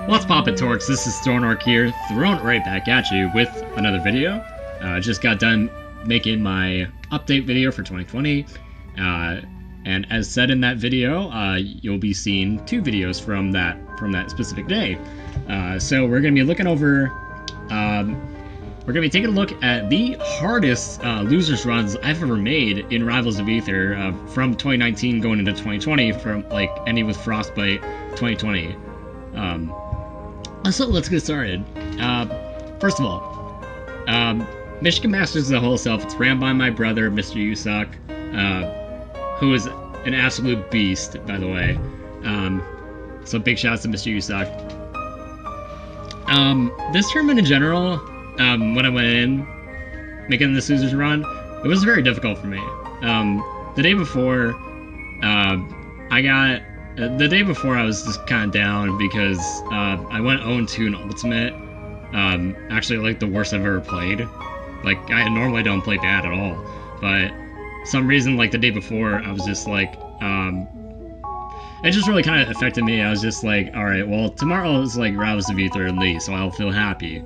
What's poppin', Torques? This is Thronork here, thrown right back at you with another video. Just got done making my update video for 2020, and as said in that video, you'll be seeing two videos from that specific day. So we're gonna be looking over, we're gonna be taking a look at the hardest losers runs I've ever made in Rivals of Aether from 2019 going into 2020, from like ending with Frostbite 2020. So let's get started. First of all, Michigan Masters is a whole self. It's ran by my brother, Mr. Usuck, who is an absolute beast, by the way. So big shouts to Mr. Usuck. This tournament in general, when I went in, making this losers run, it was very difficult for me. The day before, the day before I was just kind of down because I went 0-2 in Ultimate. Actually, like the worst I've ever played. Like, I normally don't play bad at all, but some reason, like the day before, I was just like, it just really kind of affected me. I was just like, all right, well, tomorrow is like Rivals of Aether and Lee, so I'll feel happy.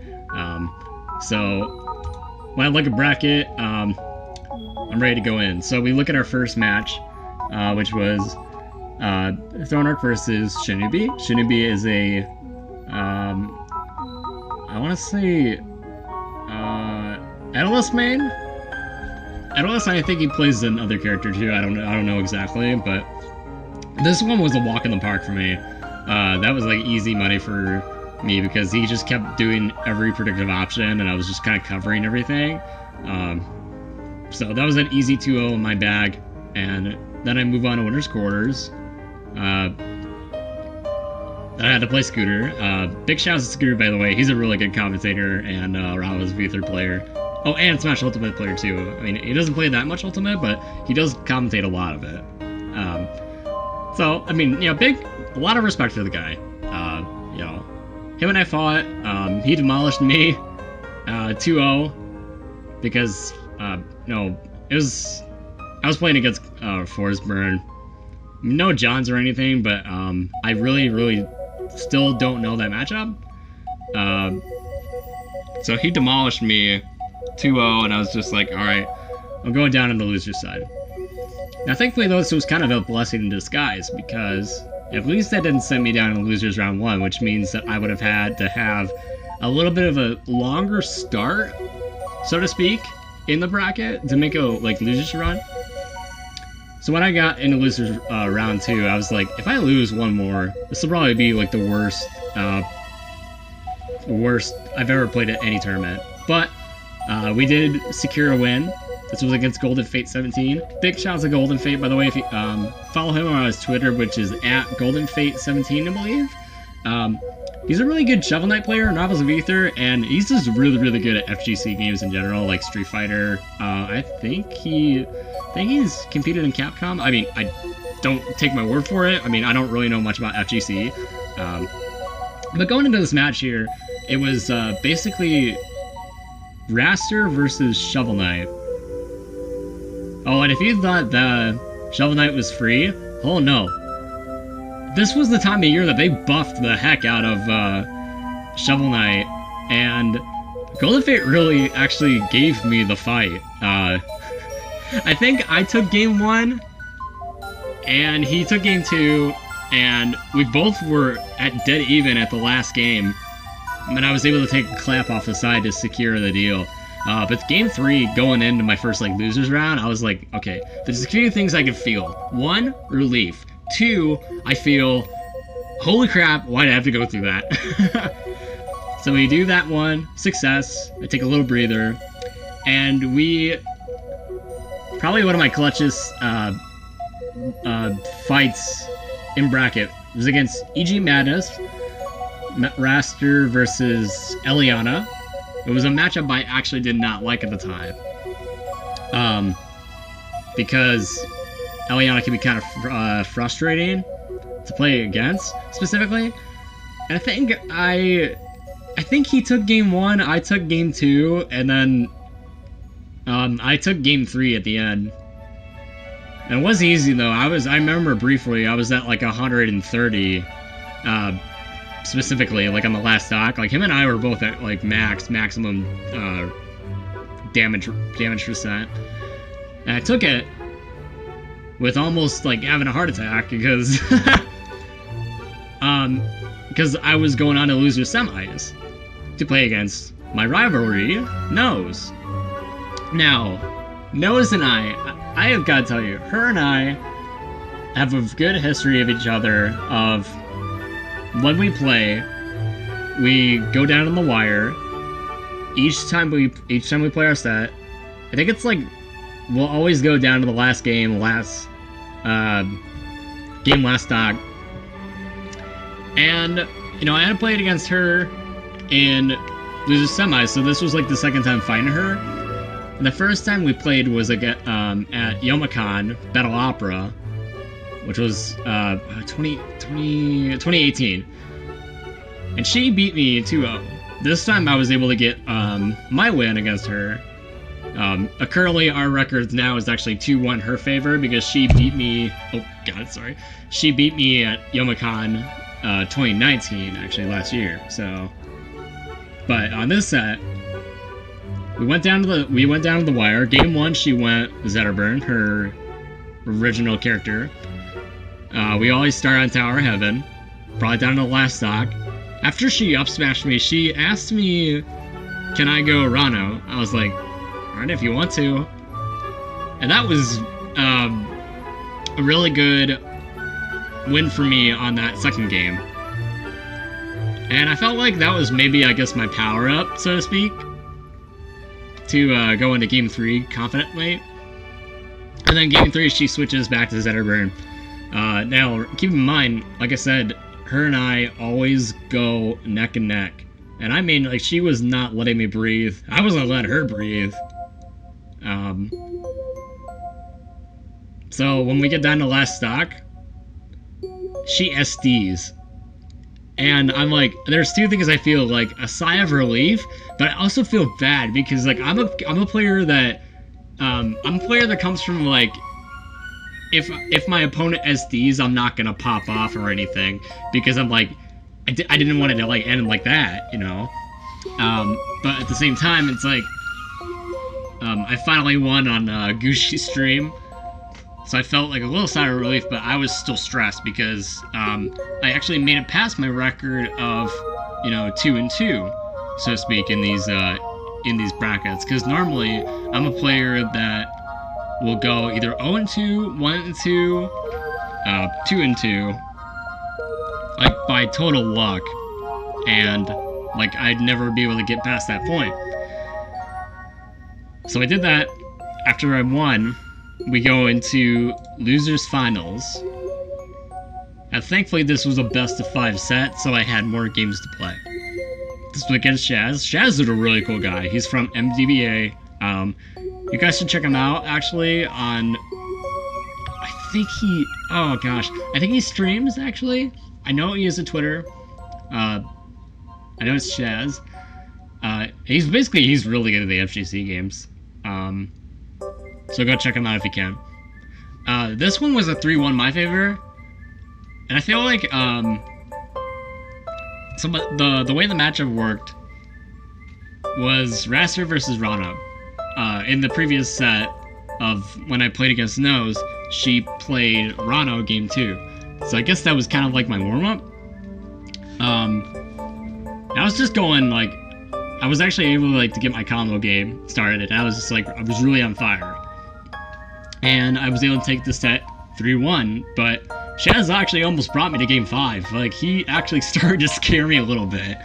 So when I look at bracket, I'm ready to go in. So we look at our first match, which was Thronork versus Shinobi. Shinobi is a, I want to say, Analyst main? Analyst, I think he plays another character too. I don't know exactly, but this one was a walk in the park for me. That was like easy money for me because he just kept doing every predictive option and I was just kind of covering everything. So that was an easy 2-0 in my bag, and then I move on to winner's quarters. Then I had to play Scooter. Big shouts to Scooter, by the way. He's a really good commentator and Rivals of Aether player. Oh, and Smash Ultimate player too. I mean, he doesn't play that much Ultimate, but he does commentate a lot of it. So, I mean, you know, a lot of respect for the guy. You know, him and I fought. He demolished me 2-0 because, you know, I was playing against Forsburn. No Johns or anything, but I really still don't know that matchup. So he demolished me 2-0, and I was just like, alright, I'm going down on the loser's side. Now thankfully though, this was kind of a blessing in disguise, because at least that didn't send me down in the losers round 1, which means that I would have had to have a little bit of a longer start, so to speak, in the bracket to make a like losers run. So when I got into losers round 2, I was like, if I lose one more, this will probably be like the worst I've ever played at any tournament. But we did secure a win. This was against Golden Fate 17. Big shouts to Golden Fate, by the way. If you follow him on his Twitter, which is at Golden Fate 17, I believe. He's a really good Shovel Knight player in Rivals of Aether, and he's just really good at FGC games in general, like Street Fighter. I think he's competed in Capcom. I mean, I don't take my word for it. I mean, I don't really know much about FGC. But going into this match here, it was basically Raster versus Shovel Knight. Oh, and if you thought the Shovel Knight was free, oh no. This was the time of year that they buffed the heck out of Shovel Knight, and Golden Fate really actually gave me the fight. I think I took game 1, and he took game 2, and we both were at dead even at the last game, and I was able to take a clap off the side to secure the deal. But game 3, going into my first like losers round, I was like, okay, there's a few things I can feel. 1, relief. 2, I feel, holy crap, why did I have to go through that? So we do that one, success. I take a little breather, and we probably one of my clutchest fights in bracket was against EG Madness, Raster versus Eliana. It was a matchup I actually did not like at the time, because Eliana can be kind of frustrating to play against, specifically. And I think he took game 1, I took game 2, and then I took game 3 at the end. And it was easy though. I remember briefly I was at like 130. specifically, like on the last stock, like him and I were both at like maximum damage percent, and I took it with almost like having a heart attack because because I was going on to loser semis to play against my rivalry, Nose. Now, Nose and I have got to tell you, her and I have a good history of each other. Of when we play, we go down on the wire. Each time we play our set, I think it's like we'll always go down to the last game, last stock. And you know, I had played against her in loser semis, so this was like the second time fighting her. And the first time we played was like at Youmacon Battle Opera, which was 2018. And she beat me 2-0. This time I was able to get my win against her. Currently our record now is actually 2-1 her favor because she beat me. Oh god, sorry. She beat me at Youmacon 2019, actually last year. So, but on this set, we went down to the wire. Game 1, she went Zetterburn, her original character. We always start on Tower of Heaven, brought it down to the last stock. After she up smashed me, she asked me, "Can I go Rano?" I was like, "Alright, if you want to." And that was a really good win for me on that second game. And I felt like that was maybe, I guess, my power up, so to speak, to go into Game 3 confidently. And then Game 3, she switches back to Zetterburn. Now, keep in mind, like I said, her and I always go neck and neck. And I mean, like, she was not letting me breathe. I wasn't letting her breathe. So when we get down to last stock, she SDs. And I'm like, there's two things I feel, like a sigh of relief, but I also feel bad because like I'm a player that comes from like, if my opponent SDs, I'm not gonna pop off or anything because I'm like, I didn't want it to like end like that, you know. But at the same time, it's like I finally won on Gushi's stream. So I felt like a little sigh of relief, but I was still stressed because I actually made it past my record of, 2-2, so to speak, in these brackets. Because normally I'm a player that will go either 0-2, 1-2, 2-2, like by total luck, and like I'd never be able to get past that point. So I did that. After I won, we go into losers finals, and thankfully this was a best of 5 set, so I had more games to play. This was against Shaz. Shaz is a really cool guy. He's from MDBA. You guys should check him out actually on, I think he streams actually. I know he has a Twitter. I know it's Shaz. He's really good at the FGC games. So go check him out if you can. This one was a 3-1 my favor, and I feel like the way the matchup worked was Raster versus Rana. In the previous set of when I played against Nose, she played Rano game 2, so I guess that was kind of like my warm up. I was just going like, I was actually able to get my combo game started, and I was just like, I was really on fire. And I was able to take the set 3-1, but Shaz actually almost brought me to game 5. Like, he actually started to scare me a little bit,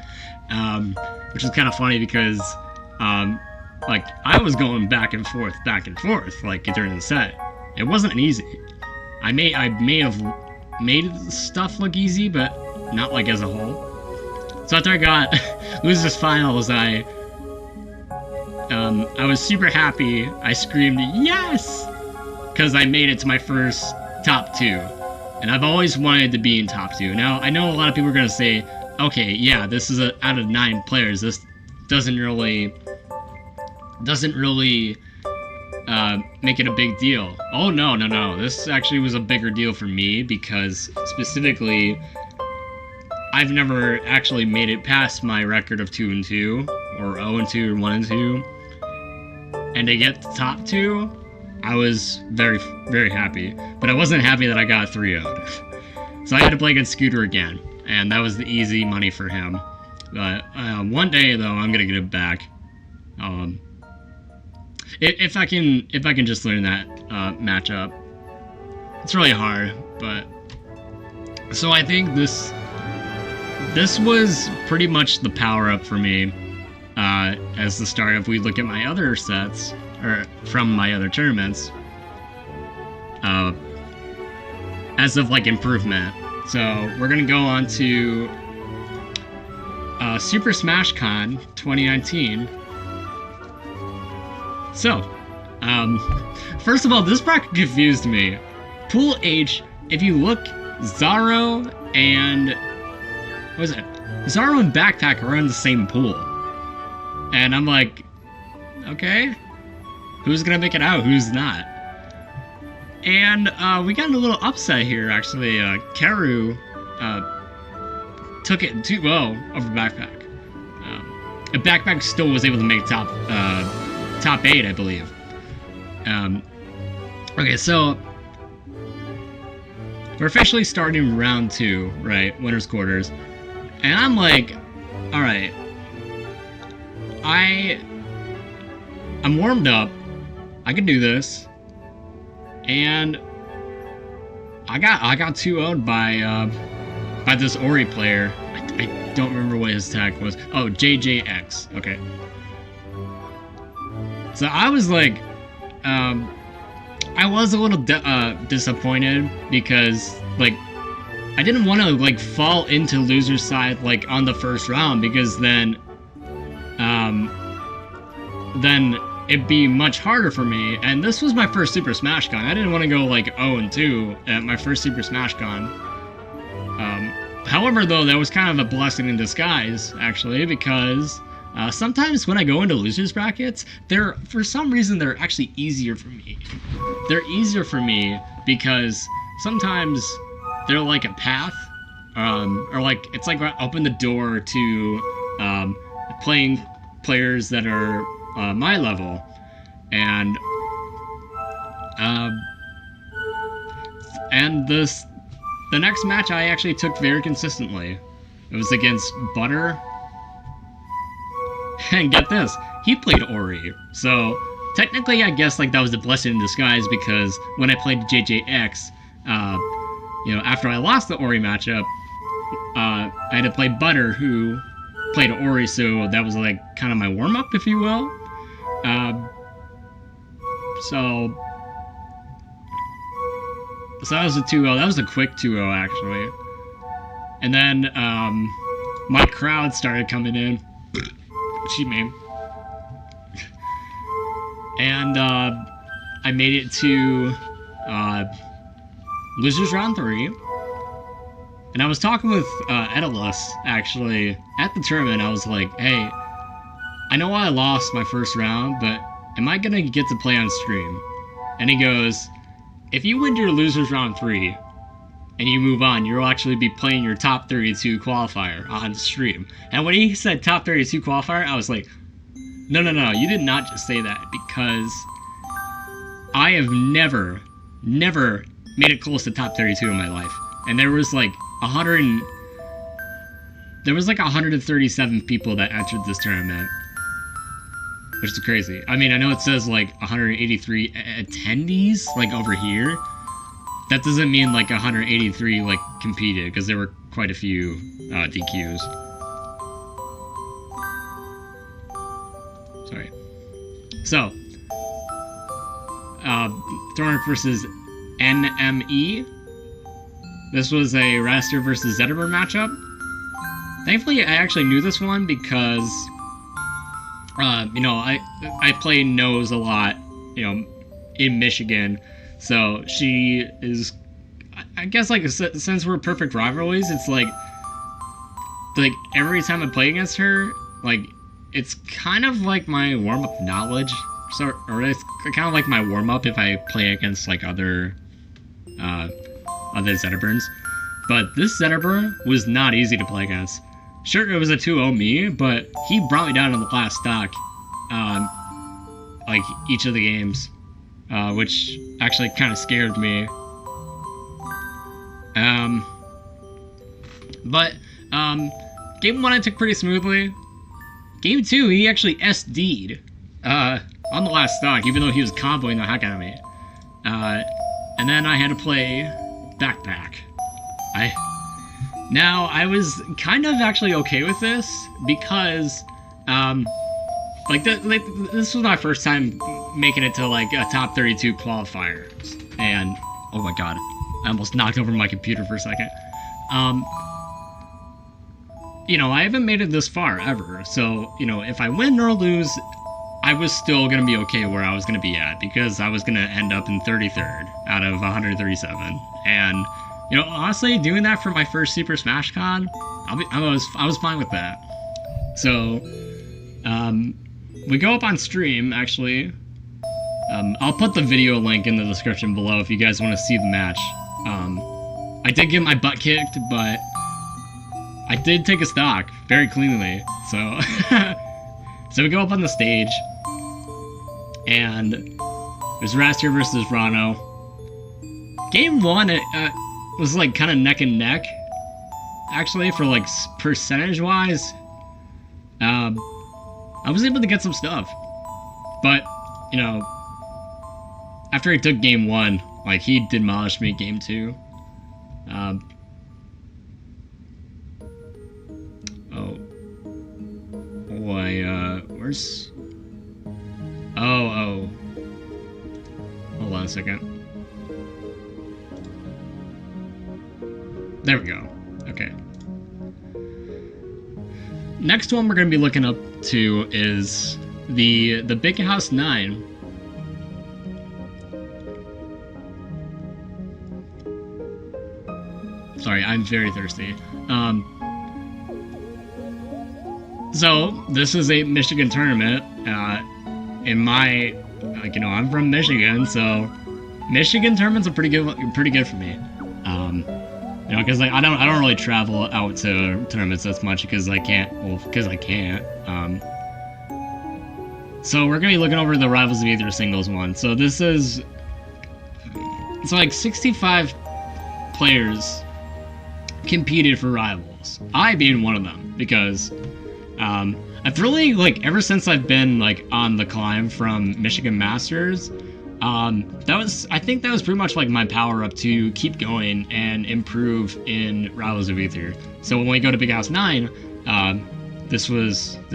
which is kind of funny because, like, I was going back and forth, like, during the set. It wasn't easy. I may have made stuff look easy, but not, like, as a whole. So after I got losers finals, I was super happy. I screamed, "Yes!" because I made it to my first top 2. And I've always wanted to be in top 2. Now, I know a lot of people are going to say, okay, yeah, this is out of 9 players. This doesn't really make it a big deal. Oh, no. This actually was a bigger deal for me because, specifically, I've never actually made it past my record of 2-2, or 0-2, or 1-2. And to get the top 2, I was very, very happy. But I wasn't happy that I got 3-0'd. So I had to play against Scooter again, and that was the easy money for him. But one day, though, I'm gonna get it back. If I can just learn that matchup. It's really hard, but so I think this was pretty much the power up for me as the start. If we look at my other sets or from my other tournaments, as of like improvement. So we're gonna go on to Super Smash Con 2019. So, first of all, this bracket confused me. Pool H, if you look, Zaro and what is it? Zaro and Backpack are in the same pool, and I'm like, okay, who's gonna make it out? Who's not? And we got a little upset here, actually. Karu took it 2-0 over Backpack. And Backpack still was able to make top 8, I believe. Okay, so we're officially starting round 2, right? Winners quarters. And I'm like, alright. I'm warmed up. I can do this. And I got 2-0'd by this Ori player. I don't remember what his tag was. Oh, JJX. Okay. So I was like, I was a little disappointed because, like, I didn't want to, like, fall into loser's side, like, on the first round, because then it'd be much harder for me. And this was my first Super Smash Con. I didn't want to go, like, 0-2 at my first Super Smash Con. However, though, that was kind of a blessing in disguise, actually, because sometimes when I go into losers brackets, for some reason, they're actually easier for me. They're easier for me because sometimes they're like a path, or like, it's like open the door to playing players that are my level. And the next match I actually took very consistently. It was against Butter. And get this, he played Ori. So technically, I guess like that was a blessing in disguise, because when I played JJX, after I lost the Ori matchup, I had to play Butter, who played Ori. So that was like kind of my warm up, if you will. So that was a 2-0. That was a quick 2-0, actually. And then my crowd started coming in. Cheat me. And I made it to losers round 3. And I was talking with Edalus, actually, at the tournament. I was like, hey, I know I lost my first round, but am I going to get to play on stream? And he goes, if you win your losers round 3 and you move on, you'll actually be playing your top 32 qualifier on stream. And when he said top 32 qualifier, I was like, no, you did not just say that, because I have never made it close to top 32 in my life. And there was like 137 people that entered this tournament, which is crazy. I mean, I know it says like 183 attendees, like over here. That doesn't mean like 183 like competed, because there were quite a few DQs. Sorry. So, Thorn versus NME. This was a Raster versus Zetterberg matchup. Thankfully, I actually knew this one because, I play Nose a lot, in Michigan. So she is, I guess, like, since we're perfect rivalries, it's like every time I play against her, like, it's kind of like my warm-up knowledge, or it's kind of like my warm-up if I play against, like, other Zetterburns. But this setuper was not easy to play against. Sure, it was a 2-0 me, but he brought me down in the last stock, like each of the games, which actually kind of scared me. Game 1 I took pretty smoothly. Game 2, he actually SD'd on the last stock, even though he was comboing the heck out of me. And then I had to play backpack. Now, I was kind of actually okay with this because, this was my first time making it to, like, a top 32 qualifier. And, oh my god, I almost knocked over my computer for a second. You know, I haven't made it this far, ever. So, you know, if I win or lose, I was still going to be okay where I was going to be at, because I was going to end up in 33rd out of 137. And, you know, honestly, doing that for my first Super Smash Con, I was fine with that. So, we go up on stream, actually. I'll put the video link in the description below if you guys want to see the match. I did get my butt kicked, but I did take a stock very cleanly. So, so we go up on the stage, and there's Raster versus Rano. Game 1, was like kind of neck and neck, actually, for like percentage-wise. I was able to get some stuff, but you know, after I took game 1, like, he demolished me game 2. Where's... Oh. Hold on a second. There we go. Okay. Next one we're going to be looking up to is the Big House 9. Sorry, I'm very thirsty. So, this is a Michigan tournament. In my, like, you know, I'm from Michigan, so Michigan tournaments are pretty good for me. You know, because like, I don't really travel out to tournaments as much because I can't. Well, because I can't. So we're gonna be looking over the Rivals of Aether singles one. So this is, it's like 65 players competed for Rivals. I being one of them, because I've really, like, ever since I've been, like, on the climb from Michigan Masters, I think that was pretty much like my power up to keep going and improve in Rivals of Aether. So when we go to Big House 9, this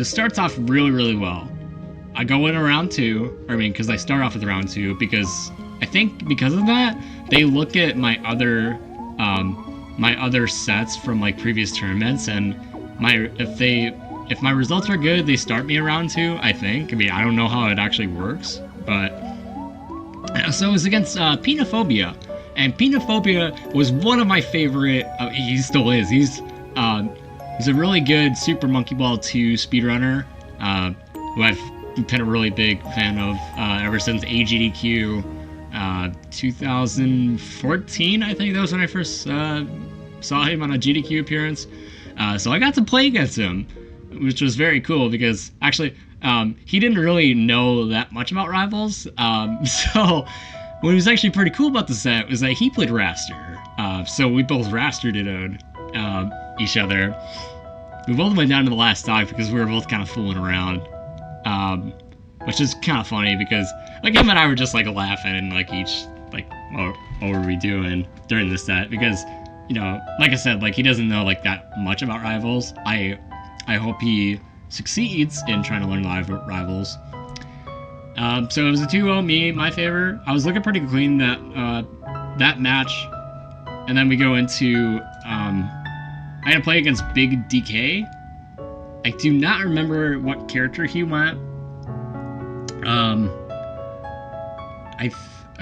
starts off really, really well. I go in a round 2, because I start off with round 2, because I think because of that, they look at my other sets from, like, previous tournaments, and if my results are good, they start me around 2, I think. I mean, I don't know how it actually works, but... So it was against Penophobia, and Penophobia was one of my favorite... he still is. He's a really good Super Monkey Ball 2 speedrunner, who I've been a really big fan of ever since AGDQ 2014, I think that was when I first saw him on a GDQ appearance. So I got to play against him, which was very cool, because actually he didn't really know that much about Rivals. So what was actually pretty cool about the set was that he played Raster. So we both Rastered each other. We both went down to the last stock because we were both kind of fooling around. Which is kind of funny because, like, him and I were just, like, laughing and, like, each, like, what were we doing during the set? Because, you know, like I said, like, he doesn't know, like, that much about Rivals. I hope he succeeds in trying to learn Rivals. So it was a 2-0 me, my favor. I was looking pretty clean that match. And then we go into, I had to play against Big DK. I do not remember what character he went.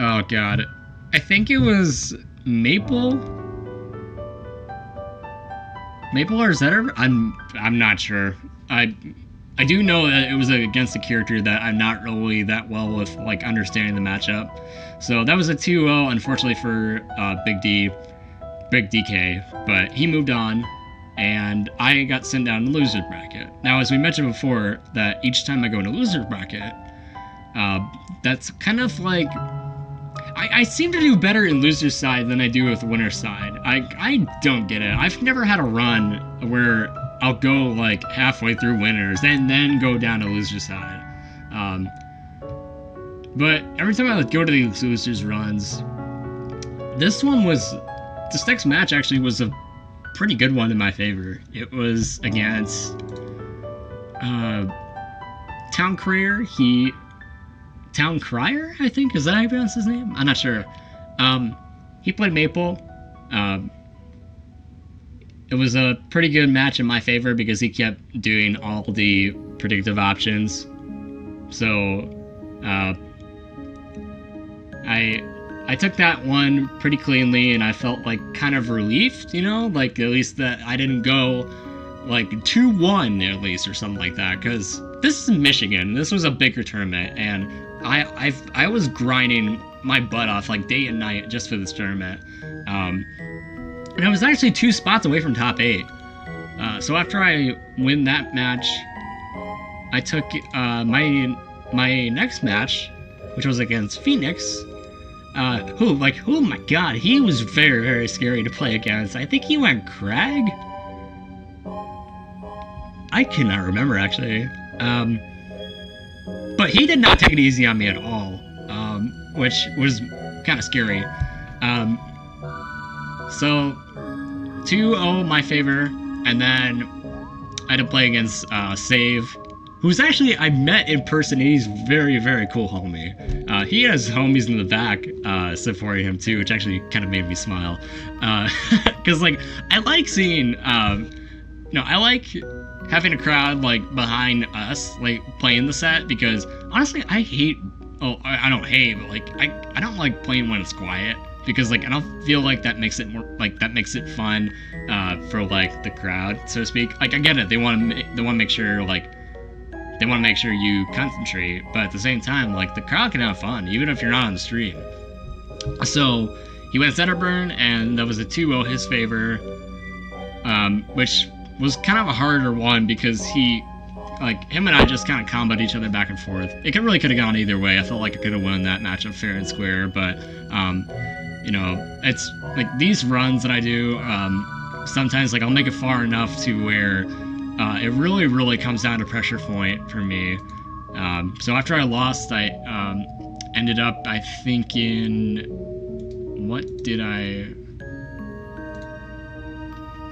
Oh god. I think it was Maple or Zetter? I'm not sure. I do know that it was against a character that I'm not really that well with, like, understanding the matchup. So that was a 2-0, unfortunately, for Big D. big DK, but he moved on, and I got sent down to loser's bracket. Now, as we mentioned before, that each time I go into loser's bracket, that's kind of like I seem to do better in loser's side than I do with winner's side. I don't get it. I've never had a run where I'll go like halfway through winners and then go down to loser's side. But every time I would go to these losers runs, this next match actually was a pretty good one in my favor. It was against Town Crier. Town Crier, I think, is that how you pronounce his name? I'm not sure. He played Maple. It was a pretty good match in my favor because he kept doing all the predictive options. So, I took that one pretty cleanly, and I felt like kind of relieved, you know, like at least that I didn't go like 2-1 at least or something like that, because this is Michigan. This was a bigger tournament, and I was grinding my butt off like day and night just for this tournament. And I was actually 2 spots away from top 8. So after I win that match, I took my next match, which was against Phoenix. Oh my god, he was very, very scary to play against. I think he went Crag? I cannot remember, actually. But he did not take it easy on me at all, which was kind of scary. So, 2-0 my favor, and then I had to play against Save, who's actually I met in person, and he's very, very cool homie. He has homies in the back supporting him too, which actually kind of made me smile. Because, like, I like seeing, I like having a crowd, like, behind us, like, playing the set, because, honestly, I don't hate, but, like, I don't like playing when it's quiet, because, like, I don't feel like that makes it more, like, that makes it fun, for, like, the crowd, so to speak. Like, I get it, they want to make sure, like, they want to make sure you concentrate, but at the same time, like, the crowd can have fun, even if you're not on the stream. So, he went center burn, and that was a 2-0 his favor, which was kind of a harder one because him and I just kind of comboed each other back and forth. It really could have gone either way. I felt like I could have won that matchup fair and square, but, it's, like, these runs that I do, sometimes, like, I'll make it far enough to where it really, really comes down to pressure point for me. So after I lost, I ended up, I think, what did I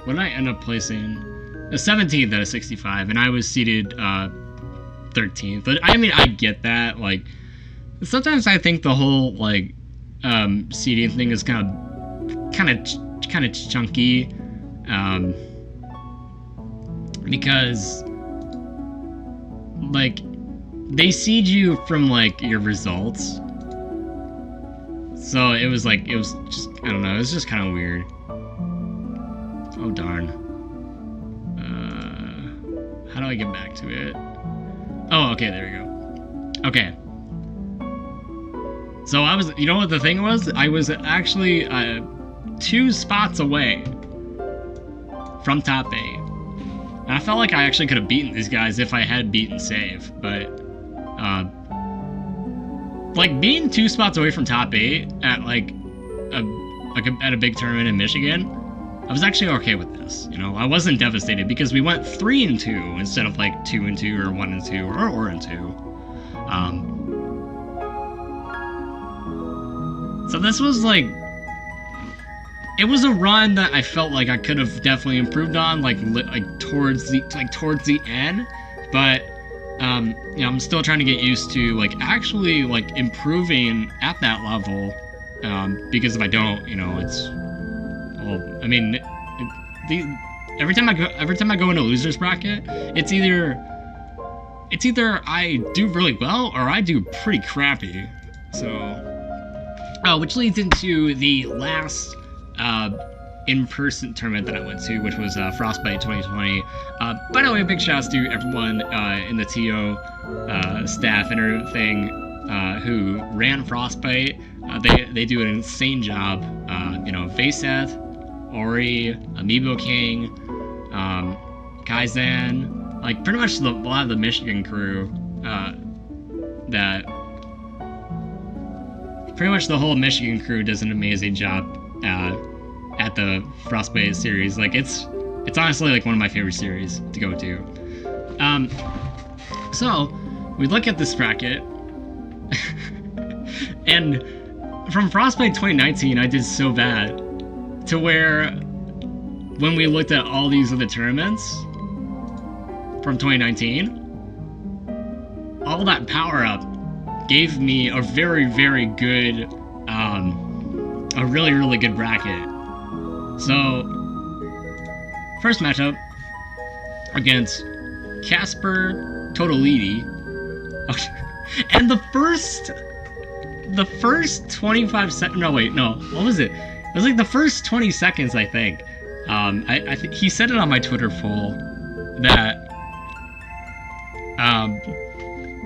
end up placing? 17th out of 65, and I was seated 13th. But I mean, I get that. Like, sometimes I think the whole like seating thing is kind of chunky, because like they seed you from like your results. So it was just, I don't know, it was just kind of weird. Oh darn. How do I get back to it? Oh, okay, there we go. Okay. So you know what the thing was? I was actually 2 spots away from top 8. And I felt like I actually could have beaten these guys if I had beaten Save, but like being 2 spots away from top 8 at like at a big tournament in Michigan, I was actually okay with this. You know, I wasn't devastated because we went 3-2 instead of like 2-2 or 1-2 or 2. So this was like, it was a run that I felt like I could have definitely improved on, like towards the end, but I'm still trying to get used to like actually like improving at that level, because if I don't, it's, well, I mean, every time I go into losers bracket, it's either I do really well or I do pretty crappy. So, which leads into the last in-person tournament that I went to, which was Frostbite 2020. By the way, big shouts to everyone in the TO staff and everything who ran Frostbite. They do an insane job. Vaseth, Ori, Amiibo King, Kaizen, like pretty much a lot of the Michigan crew. That pretty much the whole Michigan crew does an amazing job at the Frostbite series. Like it's honestly like one of my favorite series to go to. So we look at this bracket, and from Frostbite 2019, I did so bad to where when we looked at all these other tournaments from 2019, all that power up gave me a very, very good, a really, really good bracket. So, first matchup against Casper Totoliti. And the first 25 seconds, no wait, no, what was it? It was like the first 20 seconds, I think. I think he said it on my Twitter poll that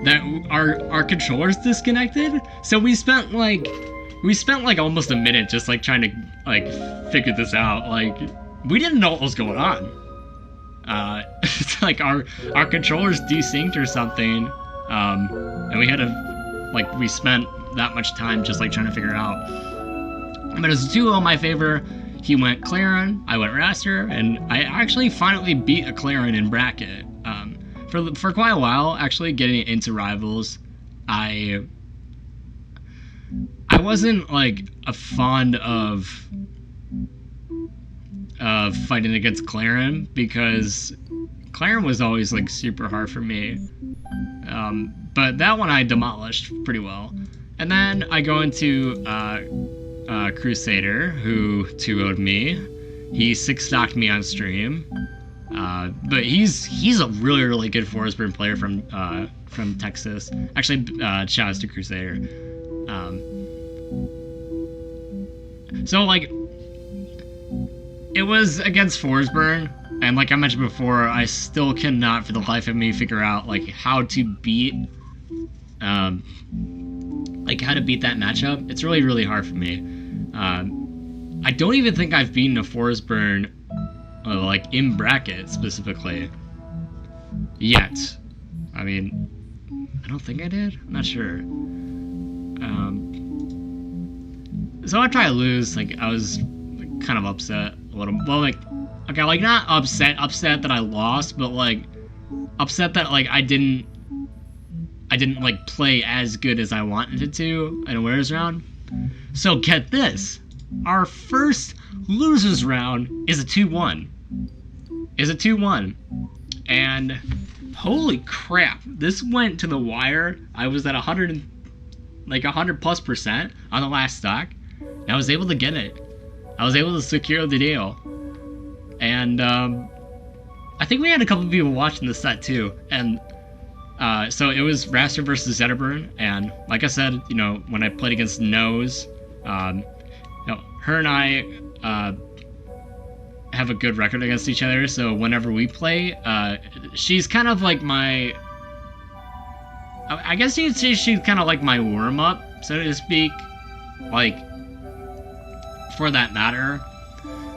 that our controllers disconnected. So we spent like almost a minute just like trying to like figure this out. Like we didn't know what was going on. It's like our controllers desynced or something, and we had to like we spent that much time just like trying to figure it out. But as a duo, my favor, he went Claren, I went Raster, and I actually finally beat a Claren in bracket. For quite a while, actually getting into Rivals, I wasn't like a fond of fighting against Claren because Claren was always like super hard for me. But that one I demolished pretty well. And then I go into Crusader, who 2-0'd me. He 6-stocked me on stream. But he's a really, really good Forsberg player from Texas. Actually, shout outs to Crusader. So like, it was against Forsberg, and like I mentioned before, I still cannot for the life of me figure out like how to beat that matchup. It's really, really hard for me. I don't even think I've beaten a Forsberg like in bracket specifically yet. I mean, I don't think I did. I'm not sure. So I try to lose. Like I was kind of upset a little. Well, like okay, like not upset that I lost, but like upset that like I didn't like play as good as I wanted to in a winners round. So get this, our first losers round is a 2-1. And holy crap, this went to the wire. I was at 100+% on the last stock, and I was able to get it. I was able to secure the deal. And I think we had a couple of people watching the set too. And so it was Raster versus Zetterburn, and like I said, you know, when I played against Nose, you know, her and I have a good record against each other, so whenever we play, she's kind of like my, I guess you'd say she's kind of like my warm-up, so to speak, like, for that matter.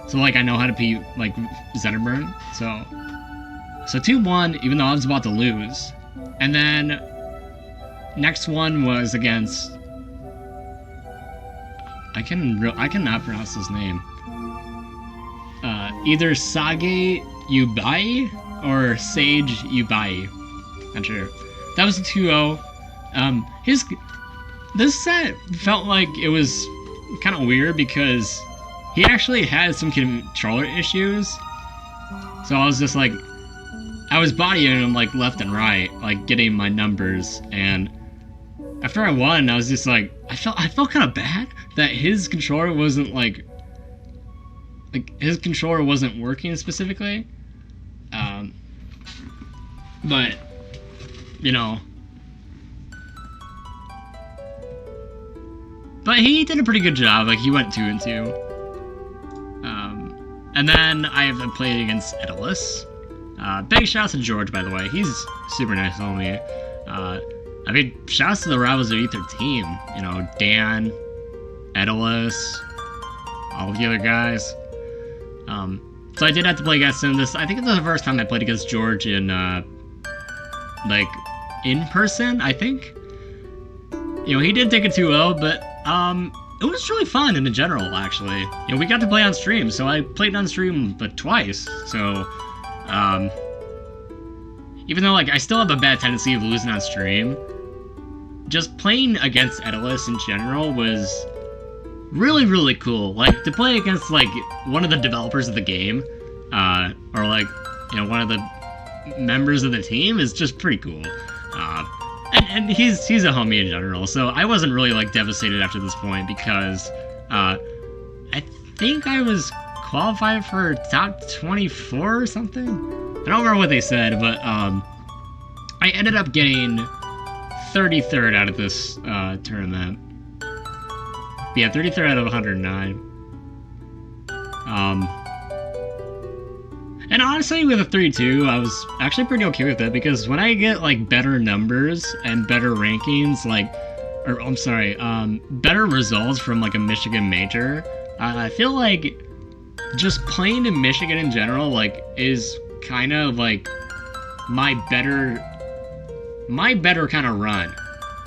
So like I know how to beat like Zetterburn, so 2-1, even though I was about to lose. And then next one was against, I cannot pronounce his name. Either Sage Yubai or Sage Yubai. Not sure. That was a 2-0. This set felt like it was kind of weird because he actually had some controller issues. So I was just like, I was bodying him like left and right, like getting my numbers, and after I won, I was just like, I felt kind of bad that his controller wasn't like his controller wasn't working specifically. But you know, but he did a pretty good job. Like he went 2-2. And then I have played against Edalus. Big shouts to George, by the way. He's super nice on me. I mean, shouts to the Rivals of Aether team. You know, Dan, Edalus, all of the other guys. So I did have to play against him. I think it's the first time I played against George in, like, in person, I think. You know, he did take it 2-0, but, it was really fun in the general, actually. You know, we got to play on stream, so I played on stream, but twice. So, even though, like, I still have a bad tendency of losing on stream, just playing against Daedalus in general was really, really cool. Like, to play against, like, one of the developers of the game, or, like, you know, one of the members of the team is just pretty cool. And he's a homie in general, so I wasn't really, like, devastated after this point, because, I think I was qualified for top 24 or something? I don't remember what they said, but, I ended up getting 33rd out of this, tournament. But yeah, 33rd out of 109. And honestly, with a 3-2, I was actually pretty okay with it, because when I get, like, better numbers and better rankings, like, or, I'm sorry, better results from, like, a Michigan major, I feel like just playing in Michigan in general, like, is kind of, like, my better kind of run.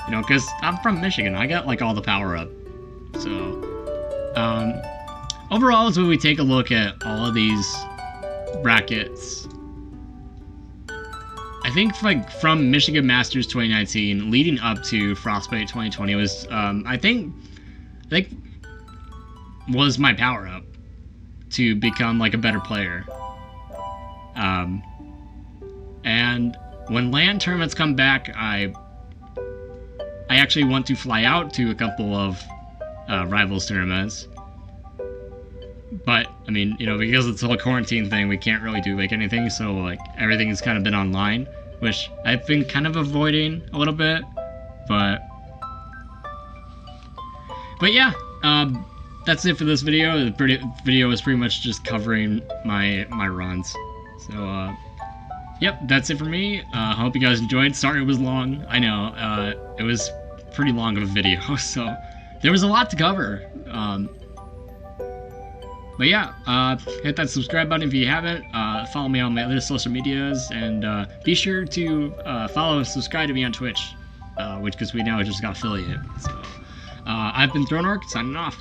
You know, because I'm from Michigan, I got, like, all the power up. So, overall, as we take a look at all of these brackets, I think, like, from Michigan Masters 2019 leading up to Frostbite 2020 was, I think was my power up to become, like, a better player. And when LAN tournaments come back, I actually want to fly out to a couple of Rivals tournaments. But, I mean, you know, because it's a whole quarantine thing, we can't really do, like, anything, so, like, everything's kind of been online, which I've been kind of avoiding a little bit, but yeah, that's it for this video. The video is pretty much just covering my runs, so, yep, that's it for me. Hope you guys enjoyed. Sorry it was long, I know, it was pretty long of a video, so there was a lot to cover. But yeah, hit that subscribe button if you haven't. Follow me on my other social medias, and be sure to follow and subscribe to me on Twitch, because we now just got affiliate. So, I've been Thronork, signing off.